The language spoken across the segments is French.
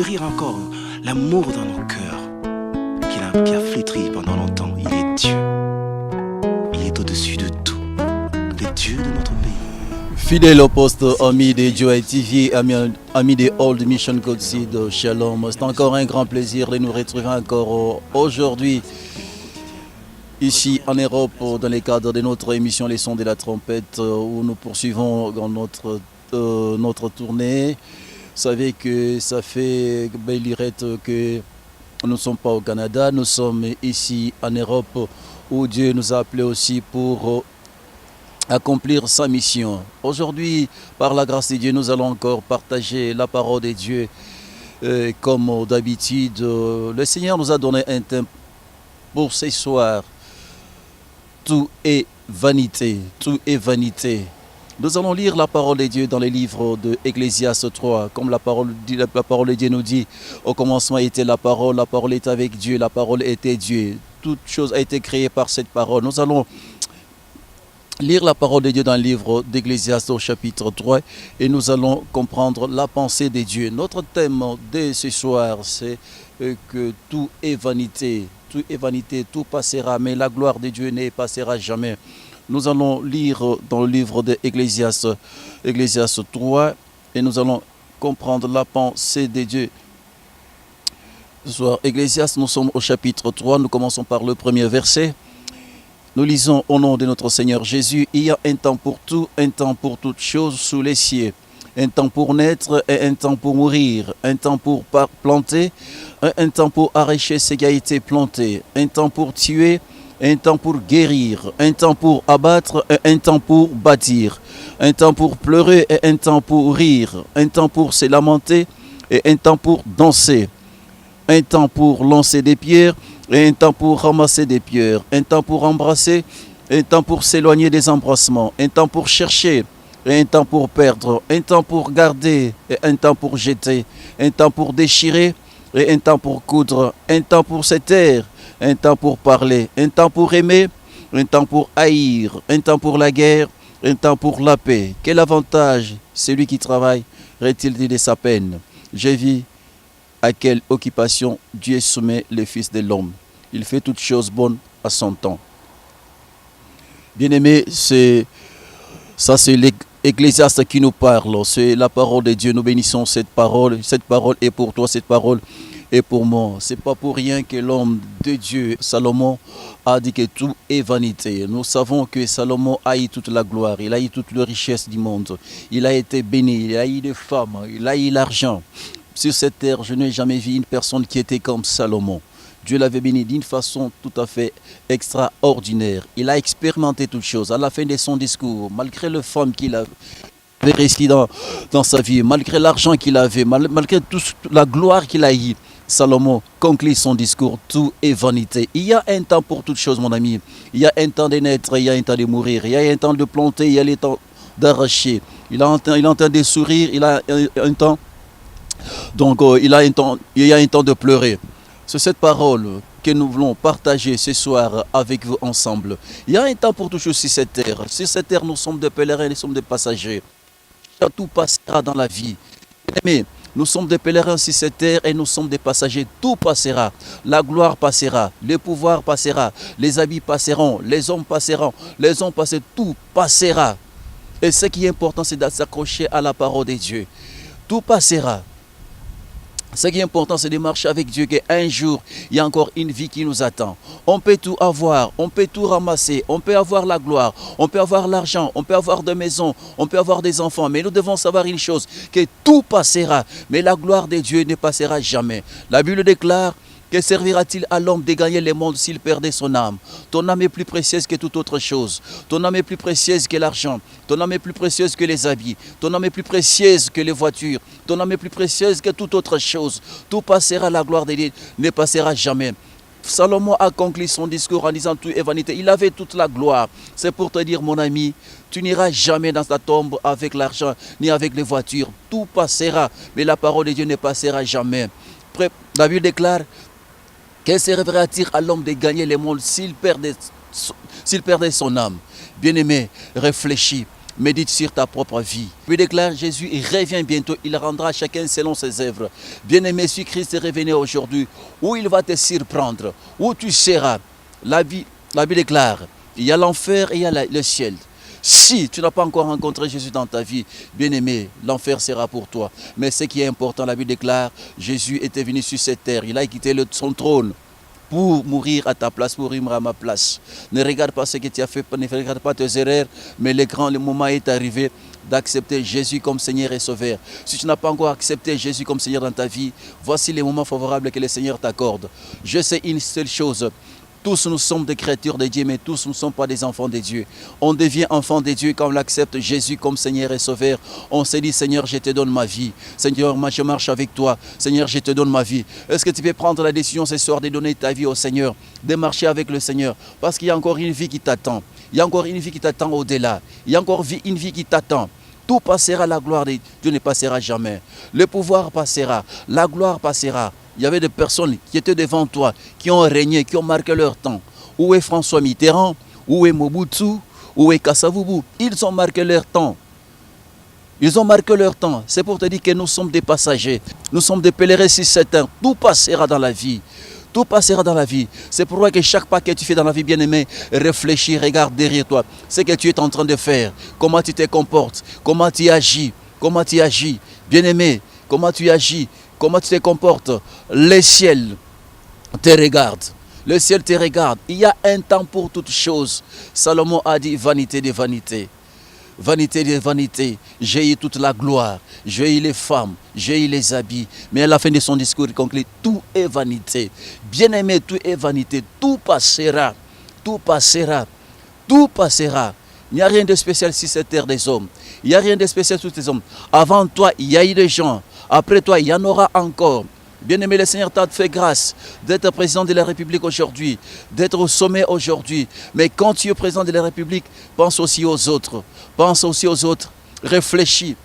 fleurir encore l'amour dans nos cœurs qui a flétri pendant longtemps. Il est Dieu. Il est au-dessus de tout. Le Dieu de notre pays. Fidèle au poste, amis de Joy TV, amis de Old Mission God Seed, Shalom. C'est encore un grand plaisir de nous retrouver encore aujourd'hui ici en Europe dans le cadre de notre émission Les Sons de la Trompette où nous poursuivons dans notre tournée. Vous savez que ça fait belle lurette que nous ne sommes pas au Canada, nous sommes ici en Europe où Dieu nous a appelés aussi pour accomplir sa mission. Aujourd'hui, par la grâce de Dieu, nous allons encore partager la parole de Dieu comme d'habitude. Le Seigneur nous a donné un thème pour ce soir. Tout est vanité, tout est vanité. Nous allons lire la parole de Dieu dans les livres de Ecclésiaste 3. Comme la parole de Dieu nous dit, au commencement était la parole était avec Dieu, la parole était Dieu. Toute chose a été créée par cette parole. Nous allons lire la parole de Dieu dans le livre d'Ecclésiaste au chapitre 3 et nous allons comprendre la pensée de Dieu. Notre thème de ce soir, c'est que tout est vanité. Tout est vanité, tout passera, mais la gloire de Dieu ne passera jamais. Nous allons lire dans le livre d'Ecclésiaste 3 et nous allons comprendre la pensée de Dieu. Ce soir, Ecclésiaste, nous sommes au chapitre 3, nous commençons par le premier verset. Nous lisons au nom de notre Seigneur Jésus, il y a un temps pour tout, un temps pour toutes choses sous les cieux. Un temps pour naître et un temps pour mourir, un temps pour planter, un temps pour arracher ce qui a été planté, un temps pour tuer, un temps pour guérir, un temps pour abattre et un temps pour bâtir, un temps pour pleurer et un temps pour rire, un temps pour se lamenter et un temps pour danser, un temps pour lancer des pierres et un temps pour ramasser des pierres, un temps pour embrasser, un temps pour s'éloigner des embrassements, un temps pour chercher, et un temps pour perdre, un temps pour garder, et un temps pour jeter, un temps pour déchirer, et un temps pour coudre, un temps pour se taire, un temps pour parler, un temps pour aimer, un temps pour haïr, un temps pour la guerre, un temps pour la paix. Quel avantage celui qui travaille retire-t-il de sa peine? J'ai vu à quelle occupation Dieu soumet le Fils de l'homme. Il fait toutes choses bonnes à son temps. Bien-aimés, c'est l'Ecclésiaste qui nous parle, c'est la parole de Dieu. Nous bénissons cette parole est pour toi, cette parole est pour moi. C'est pas pour rien que l'homme de Dieu, Salomon, a dit que tout est vanité. Nous savons que Salomon a eu toute la gloire, il a eu toute la richesse du monde. Il a été béni, il a eu des femmes, il a eu l'argent. Sur cette terre, je n'ai jamais vu une personne qui était comme Salomon. Dieu l'avait béni d'une façon tout à fait extraordinaire. Il a expérimenté toutes choses. À la fin de son discours, malgré les femmes qu'il avait réussi dans sa vie, malgré l'argent qu'il avait, malgré toute la gloire qu'il a eue, Salomon conclut son discours. Tout est vanité. Il y a un temps pour toutes choses, mon ami. Il y a un temps de naître, il y a un temps de mourir. Il y a un temps de planter, il y a un temps d'arracher. Il a un temps de sourire, il a un temps. Donc, il y a un temps de pleurer. C'est cette parole que nous voulons partager ce soir avec vous ensemble. Il y a un temps pour toujours sur cette terre. Sur cette terre, nous sommes des pèlerins, nous sommes des passagers. Tout passera dans la vie. Mais nous sommes des pèlerins sur cette terre et nous sommes des passagers. Tout passera. La gloire passera. Le pouvoir passera. Les habits passeront. Les hommes passeront. Les hommes passeront. Tout passera. Et ce qui est important, c'est de s'accrocher à la parole de Dieu. Tout passera. Ce qui est important, c'est de marcher avec Dieu, qu'un jour, il y a encore une vie qui nous attend. On peut tout avoir, on peut tout ramasser, on peut avoir la gloire, on peut avoir l'argent, on peut avoir des maisons, on peut avoir des enfants. Mais nous devons savoir une chose, que tout passera, mais la gloire de Dieu ne passera jamais. La Bible déclare: que servira-t-il à l'homme de gagner le monde s'il perdait son âme? Ton âme est plus précieuse que toute autre chose. Ton âme est plus précieuse que l'argent. Ton âme est plus précieuse que les habits. Ton âme est plus précieuse que les voitures. Ton âme est plus précieuse que toute autre chose. Tout passera, la gloire de Dieu ne passera jamais. Salomon a conclu son discours en disant tout est vanité. Il avait toute la gloire. C'est pour te dire, mon ami, tu n'iras jamais dans ta tombe avec l'argent ni avec les voitures. Tout passera, mais la parole de Dieu ne passera jamais. La Bible déclare: que servira-t-il à l'homme de gagner le monde s'il perdait son âme? Bien-aimé, réfléchis. médite sur ta propre vie. Puis déclare Jésus, il revient bientôt, il rendra à chacun selon ses œuvres. Bien-aimé, si Christ est revenu aujourd'hui, où il va te surprendre, où tu seras. La Bible déclare, il y a l'enfer et il y a le ciel. Si tu n'as pas encore rencontré Jésus dans ta vie, bien-aimé, l'enfer sera pour toi. Mais ce qui est important, la Bible déclare, Jésus était venu sur cette terre, il a quitté son trône pour mourir à ta place, pour mourir à ma place. Ne regarde pas ce que tu as fait, ne regarde pas tes erreurs, mais le moment est arrivé d'accepter Jésus comme Seigneur et Sauveur. Si tu n'as pas encore accepté Jésus comme Seigneur dans ta vie, voici les moments favorables que le Seigneur t'accorde. Je sais une seule chose. Tous nous sommes des créatures de Dieu, mais tous nous ne sommes pas des enfants de Dieu. On devient enfant de Dieu quand on accepte Jésus comme Seigneur et Sauveur. On se dit, Seigneur, je te donne ma vie. Seigneur, moi je marche avec toi. Seigneur, je te donne ma vie. Est-ce que tu peux prendre la décision ce soir de donner ta vie au Seigneur, de marcher avec le Seigneur? Parce qu'il y a encore une vie qui t'attend. Il y a encore une vie qui t'attend au-delà. Il y a encore une vie qui t'attend. Tout passera, la gloire de Dieu ne passera jamais. Le pouvoir passera, la gloire passera. Il y avait des personnes qui étaient devant toi, qui ont régné, qui ont marqué leur temps. Où est François Mitterrand? Où est Mobutu? Où est Kasavubu? Ils ont marqué leur temps. Ils ont marqué leur temps. C'est pour te dire que nous sommes des passagers. Nous sommes des pèlerins sur cette terre. Tout passera dans la vie. Tout passera dans la vie. C'est pourquoi que chaque pas que tu fais dans la vie, bien-aimé, réfléchis, regarde derrière toi. Ce que tu es en train de faire. Comment tu te comportes. Comment tu agis. Comment tu agis. Bien-aimé, comment tu agis. Comment tu te comportes. Le ciel te regarde. Le ciel te regarde. Il y a un temps pour toutes choses. Salomon a dit vanité de vanité. Vanité de vanité. J'ai eu toute la gloire. J'ai eu les femmes. J'ai eu les habits. Mais à la fin de son discours, il conclut, tout est vanité. Bien-aimé, tout est vanité. Tout passera. Tout passera. Tout passera. Il n'y a rien de spécial sur cette terre des hommes. Il n'y a rien de spécial sur ces hommes. Avant toi, il y a eu des gens. Après toi, il y en aura encore. Bien-aimé, le Seigneur t'a fait grâce d'être président de la République aujourd'hui, d'être au sommet aujourd'hui. Mais quand tu es président de la République, pense aussi aux autres. Pense aussi aux autres. Réfléchis.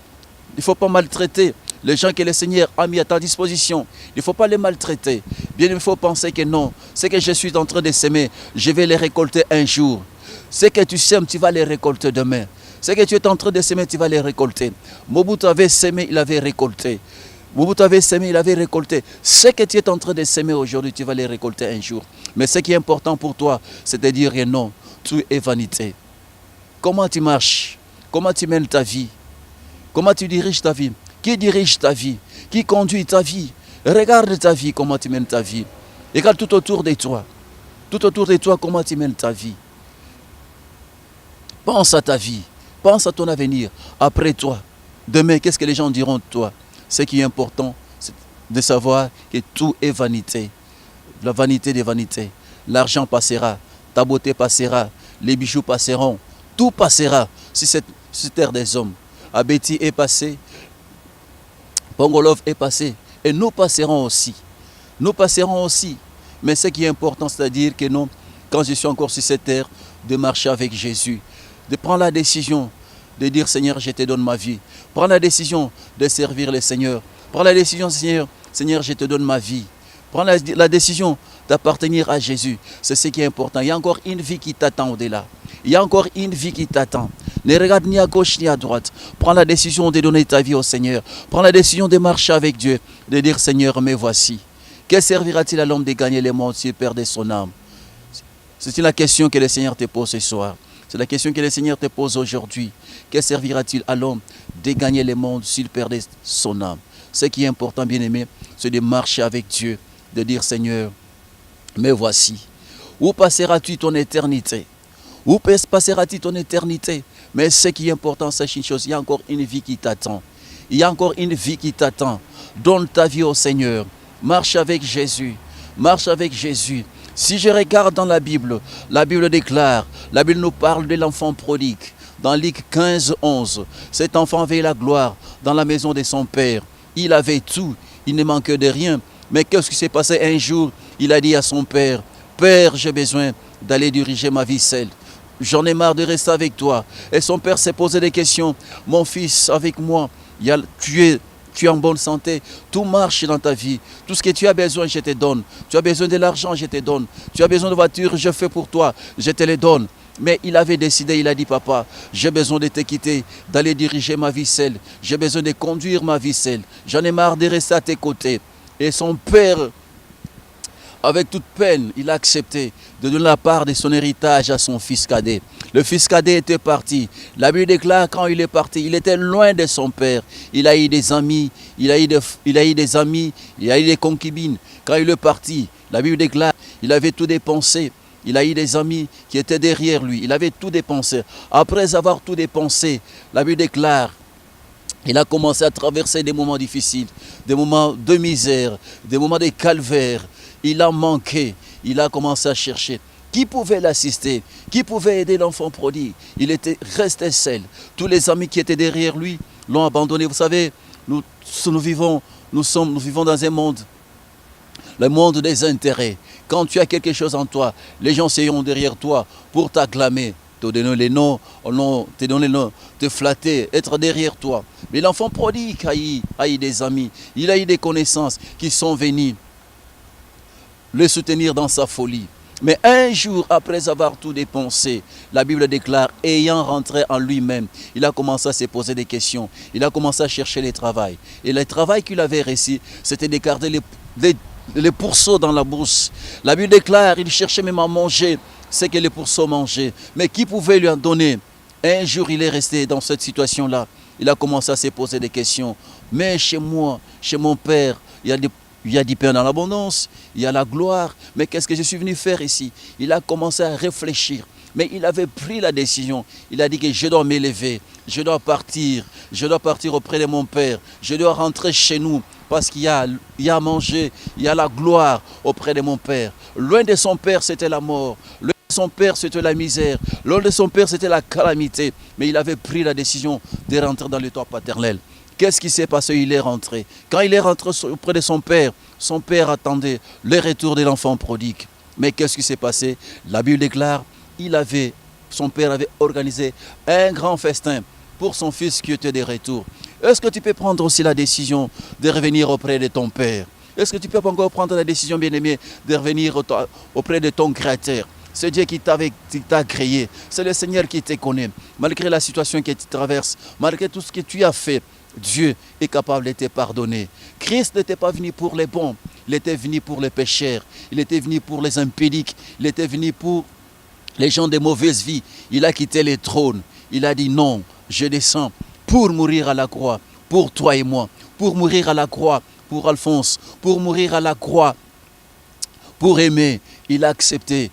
Il ne faut pas maltraiter les gens que le Seigneur a mis à ta disposition. Il ne faut pas les maltraiter. Bien, il faut penser que non. Ce que je suis en train de semer, je vais les récolter un jour. Ce que tu sèmes, tu vas les récolter demain. Ce que tu es en train de semer, tu vas les récolter. Mobutu avait semé, il avait récolté. Mobutu avait semé, il avait récolté. Ce que tu es en train de semer aujourd'hui, tu vas les récolter un jour. Mais ce qui est important pour toi, c'est de dire non, tout est vanité. Comment tu marches? Comment tu mènes ta vie? Comment tu diriges ta vie? Qui dirige ta vie? Qui conduit ta vie? Regarde ta vie, comment tu mènes ta vie. Regarde tout autour de toi. Tout autour de toi, comment tu mènes ta vie. Pense à ta vie. Pense à ton avenir. Après toi, demain, qu'est-ce que les gens diront de toi? Ce qui est important, c'est de savoir que tout est vanité. La vanité des vanités. L'argent passera. Ta beauté passera. Les bijoux passeront. Tout passera sur cette terre des hommes. Abeti est passé. Pongolov est passé. Et nous passerons aussi. Nous passerons aussi. Mais ce qui est important, c'est-à-dire que non, quand je suis encore sur cette terre, de marcher avec Jésus. De prendre la décision de dire Seigneur, je te donne ma vie. Prends la décision de servir le Seigneur. Prends la décision, Seigneur, je te donne ma vie. Prends la décision d'appartenir à Jésus. C'est ce qui est important. Il y a encore une vie qui t'attend au-delà. Il y a encore une vie qui t'attend. Ne regarde ni à gauche ni à droite. Prends la décision de donner ta vie au Seigneur. Prends la décision de marcher avec Dieu. De dire Seigneur, me voici. Que servira-t-il à l'homme de gagner le monde s'il perdait son âme? C'est la question que le Seigneur te pose ce soir. C'est la question que le Seigneur te pose aujourd'hui. Que servira-t-il à l'homme de gagner le monde s'il perdait son âme? Ce qui est important, bien-aimé, c'est de marcher avec Dieu, de dire Seigneur, me voici. Où passeras-tu ton éternité? Où passeras-tu ton éternité? Mais ce qui est important, c'est une chose, il y a encore une vie qui t'attend. Il y a encore une vie qui t'attend. Donne ta vie au Seigneur. Marche avec Jésus. Marche avec Jésus. Si je regarde dans la Bible déclare, la Bible nous parle de l'enfant prodigue. Dans Luc 15, 11, cet enfant avait la gloire dans la maison de son père. Il avait tout, il ne manquait de rien. Mais qu'est-ce qui s'est passé un jour? Il a dit à son père, Père, j'ai besoin d'aller diriger ma vie seule. J'en ai marre de rester avec toi. Et son père s'est posé des questions. Mon fils, avec moi, tu es en bonne santé, tout marche dans ta vie. Tout ce que tu as besoin, je te donne. Tu as besoin de l'argent, je te donne. Tu as besoin de voiture, je fais pour toi, je te les donne. Mais il avait décidé, il a dit, papa, j'ai besoin de te quitter, d'aller diriger ma vie seule. J'ai besoin de conduire ma vie seule. J'en ai marre de rester à tes côtés. Et son père, avec toute peine, il a accepté de donner la part de son héritage à son fils cadet. Le fils cadet était parti. La Bible déclare quand il est parti, il était loin de son père. Il a eu des amis, il a eu des concubines. Quand il est parti, la Bible déclare, il avait tout dépensé. Il a eu des amis qui étaient derrière lui. Il avait tout dépensé. Après avoir tout dépensé, la Bible déclare, il a commencé à traverser des moments difficiles, des moments de misère, des moments de calvaire. Il a manqué. Il a commencé à chercher. Qui pouvait l'assister? Qui pouvait aider l'enfant prodigue? Il était resté seul. Tous les amis qui étaient derrière lui l'ont abandonné. Vous savez, nous vivons dans un monde, le monde des intérêts. Quand tu as quelque chose en toi, les gens seront derrière toi pour t'acclamer, te donner les noms, te flatter, être derrière toi. Mais l'enfant prodigue a eu des amis, il a eu des connaissances qui sont venus le soutenir dans sa folie. Mais un jour, après avoir tout dépensé, la Bible déclare, ayant rentré en lui-même, il a commencé à se poser des questions. Il a commencé à chercher le travail. Et le travail qu'il avait réussi, c'était de garder les pourceaux dans la bourse. La Bible déclare, il cherchait même à manger ce que les pourceaux mangeaient. Mais qui pouvait lui en donner? Un jour, il est resté dans cette situation-là. Il a commencé à se poser des questions. Mais chez moi, chez mon père, il y a du pain dans l'abondance, il y a la gloire. Mais qu'est-ce que je suis venu faire ici? Il a commencé à réfléchir. Mais il avait pris la décision. Il a dit que je dois m'élever, je dois partir auprès de mon père, je dois rentrer chez nous. Parce qu'il y a à manger, il y a la gloire auprès de mon père. Loin de son père, c'était la mort. Loin de son père, c'était la misère. Loin de son père, c'était la calamité. Mais il avait pris la décision de rentrer dans le toit paternel. Qu'est-ce qui s'est passé? Il est rentré. Quand il est rentré auprès de son père attendait le retour de l'enfant prodigue. Mais qu'est-ce qui s'est passé? La Bible déclare, son père avait organisé un grand festin pour son fils qui était de retour. Est-ce que tu peux prendre aussi la décision de revenir auprès de ton père? Est-ce que tu peux encore prendre la décision, bien-aimé, de revenir auprès de ton Créateur? C'est Dieu qui t'a créé. C'est le Seigneur qui te connaît. Malgré la situation que tu traverses, malgré tout ce que tu as fait, Dieu est capable de te pardonner. Christ n'était pas venu pour les bons, il était venu pour les pécheurs, il était venu pour les impédiques, il était venu pour les gens de mauvaise vie. Il a quitté les trônes. Il a dit non, je descends pour mourir à la croix, pour toi et moi, pour mourir à la croix, pour Alphonse, pour mourir à la croix, pour aimer. Il a accepté,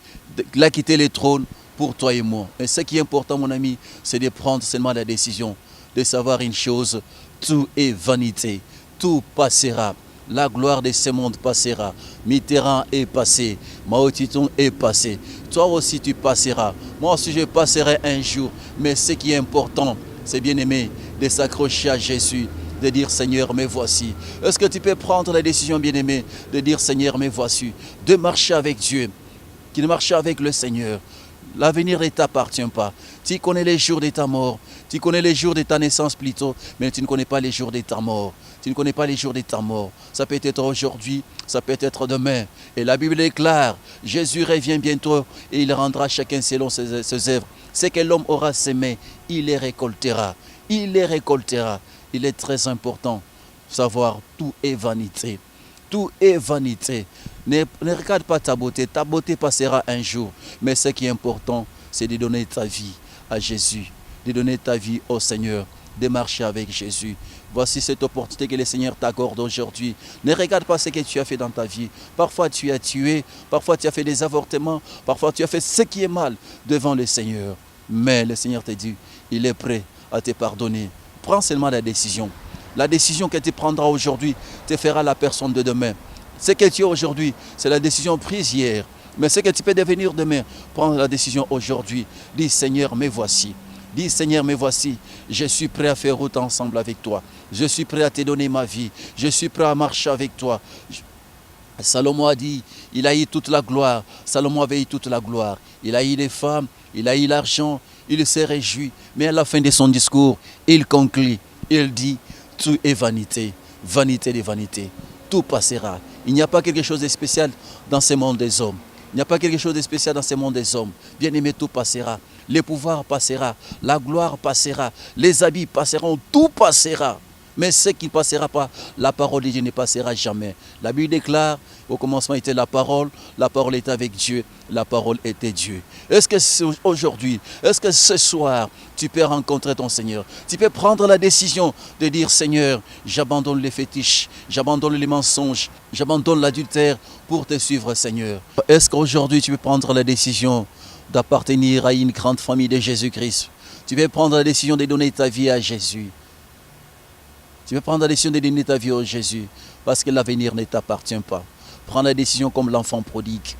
il a quitté les trônes pour toi et moi. Et ce qui est important, mon ami, c'est de prendre seulement la décision, de savoir une chose, tout est vanité, tout passera. La gloire de ce monde passera. Mitterrand est passé. Mao Tse-tung est passé. Toi aussi tu passeras. Moi aussi je passerai un jour. Mais ce qui est important, c'est bien aimé, de s'accrocher à Jésus, de dire Seigneur, me voici. Est-ce que tu peux prendre la décision, bien aimé, de dire Seigneur, me voici, de marcher avec Dieu, de marcher avec le Seigneur. L'avenir ne t'appartient pas. Tu connais les jours de ta mort. Tu connais les jours de ta naissance plutôt, mais tu ne connais pas les jours de ta mort. Tu ne connais pas les jours de ta mort. Ça peut être aujourd'hui, ça peut être demain. Et la Bible déclare, Jésus revient bientôt et il rendra chacun selon ses œuvres. Ce que l'homme aura semé, il les récoltera. Il les récoltera. Il est très important de savoir tout est vanité. Tout est vanité. Ne regarde pas ta beauté passera un jour. Mais ce qui est important, c'est de donner ta vie à Jésus, de donner ta vie au Seigneur, de marcher avec Jésus. Voici cette opportunité que le Seigneur t'accorde aujourd'hui. Ne regarde pas ce que tu as fait dans ta vie. Parfois tu as tué, parfois tu as fait des avortements, parfois tu as fait ce qui est mal devant le Seigneur. Mais le Seigneur te dit, il est prêt à te pardonner. Prends seulement la décision. La décision que tu prendras aujourd'hui te fera la personne de demain. Ce que tu es aujourd'hui, c'est la décision prise hier. Mais ce que tu peux devenir demain, prends la décision aujourd'hui. Dis Seigneur, me voici. Dis Seigneur, me voici. Je suis prêt à faire route ensemble avec toi. Je suis prêt à te donner ma vie. Je suis prêt à marcher avec toi. Salomon a dit, il a eu toute la gloire. Salomon avait eu toute la gloire. Il a eu les femmes, il a eu l'argent, il s'est réjoui. Mais à la fin de son discours, il conclut. Il dit, tout est vanité, vanité des vanités. Tout passera. Il n'y a pas quelque chose de spécial dans ce monde des hommes. Il n'y a pas quelque chose de spécial dans ce monde des hommes. Bien-aimé, tout passera. les pouvoirs passera, la gloire passera, les habits passeront, tout passera. Mais ce qui ne passera pas, la parole de Dieu ne passera jamais. La Bible déclare, au commencement était la parole était avec Dieu, la parole était Dieu. Est-ce que aujourd'hui, est-ce que ce soir, tu peux rencontrer ton Seigneur? Tu peux prendre la décision de dire, Seigneur, j'abandonne les fétiches, j'abandonne les mensonges, j'abandonne l'adultère pour te suivre, Seigneur. Est-ce qu'aujourd'hui, tu peux prendre la décision d'appartenir à une grande famille de Jésus-Christ? Tu peux prendre la décision de donner ta vie à Jésus. Tu peux prendre la décision de donner ta vie à Jésus parce que l'avenir ne t'appartient pas. Prends la décision comme l'enfant prodigue.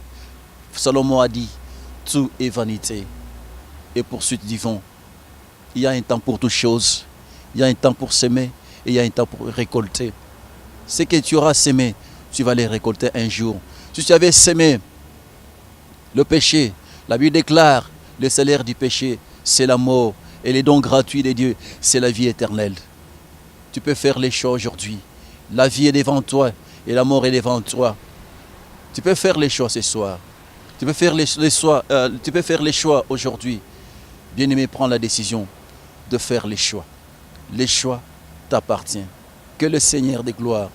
Salomon a dit, tout est vanité et poursuite du vent. Il y a un temps pour toutes choses. Il y a un temps pour s'aimer et il y a un temps pour récolter. Ce que tu auras sémé, tu vas les récolter un jour. Si tu avais sémé le péché, la Bible déclare, le salaire du péché, c'est la mort. Et les dons gratuits de Dieu, c'est la vie éternelle. Tu peux faire les choix aujourd'hui. La vie est devant toi et la mort est devant toi. Tu peux faire les choix ce soir. Tu peux faire les choix aujourd'hui. Bien-aimé, prends la décision de faire les choix. Les choix t'appartiennent. Que le Seigneur de gloire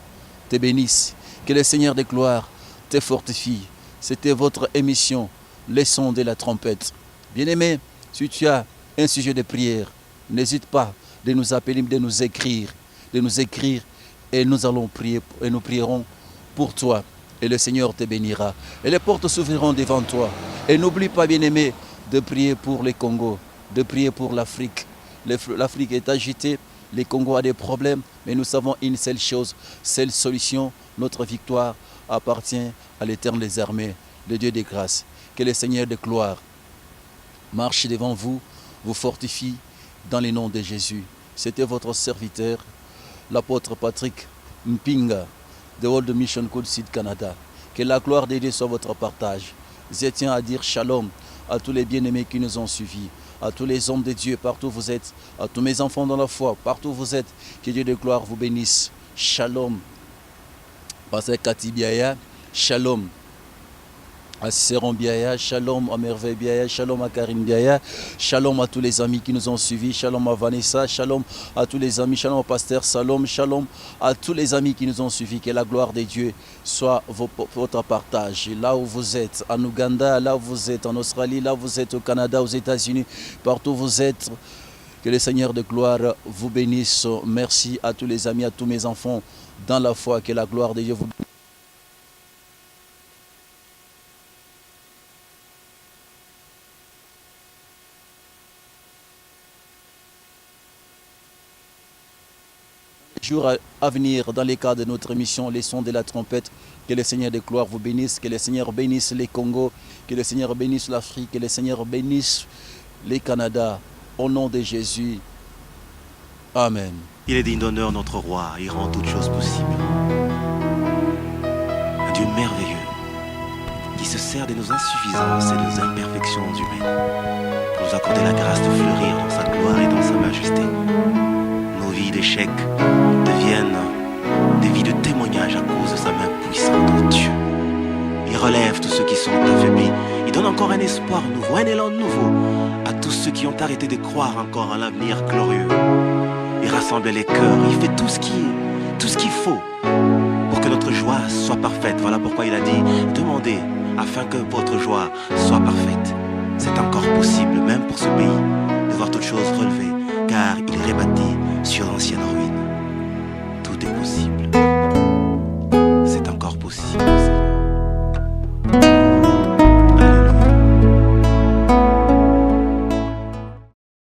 te bénisse. Que le Seigneur de gloire te fortifie. C'était votre émission, les sons de la trompette. Bien-aimé, si tu as un sujet de prière, n'hésite pas de nous appeler, de nous écrire et nous allons prier et nous prierons pour toi et le Seigneur te bénira et les portes s'ouvriront devant toi. Et n'oublie pas, bien-aimé, de prier pour les Congo, de prier pour l'Afrique. L'Afrique est agitée, les Congo a des problèmes, mais nous savons une seule chose, seule solution, notre victoire appartient à l'Éternel des armées, le Dieu des grâces. Que le Seigneur de gloire marche devant vous, vous fortifie dans le nom de Jésus. C'était votre serviteur, l'apôtre Patrick Mpinga de World Mission Code Sud Canada. Que la gloire de Dieu soit votre partage. Je tiens à dire shalom à tous les bien-aimés qui nous ont suivis, à tous les hommes de Dieu partout où vous êtes, à tous mes enfants dans la foi, partout où vous êtes. Que Dieu de gloire vous bénisse. Shalom. Pasteur Kati Biaya, shalom. À Cicéron Biaya, shalom à Merveille Biaya, shalom à Karine Biaya, shalom à tous les amis qui nous ont suivis, shalom à Vanessa, shalom à tous les amis, shalom au pasteur Salom, shalom à tous les amis qui nous ont suivis. Que la gloire de Dieu soit votre partage. Là où vous êtes, en Ouganda, là où vous êtes, en Australie, là où vous êtes, au Canada, aux États-Unis, partout où vous êtes, que le Seigneur de gloire vous bénisse. Merci à tous les amis, à tous mes enfants dans la foi, que la gloire de Dieu vous bénisse. Jours à venir dans les cas de notre émission Les sons de la trompette. Que le Seigneur de gloire vous bénisse, que le Seigneur bénisse les Congo, que le Seigneur bénisse l'Afrique, que le Seigneur bénisse les Canada. Au nom de Jésus. Amen. Il est digne d'honneur, notre roi, il rend toutes choses possibles. Un Dieu merveilleux qui se sert de nos insuffisances et de nos imperfections humaines pour nous accorder la grâce de fleurir dans sa gloire et dans sa majesté. Nos vies d'échecs deviennent des vies de témoignage à cause de sa main puissante en Dieu. Il relève tous ceux qui sont affaiblis. Il donne encore un espoir nouveau, un élan nouveau à tous ceux qui ont arrêté de croire encore à l'avenir glorieux. Il rassemble les cœurs, il fait tout ce qu'il faut pour que notre joie soit parfaite. Voilà pourquoi il a dit, demandez afin que votre joie soit parfaite. C'est encore possible, même pour ce pays, de voir toutes choses relevées, car il est rebâti sur l'ancienne ruine.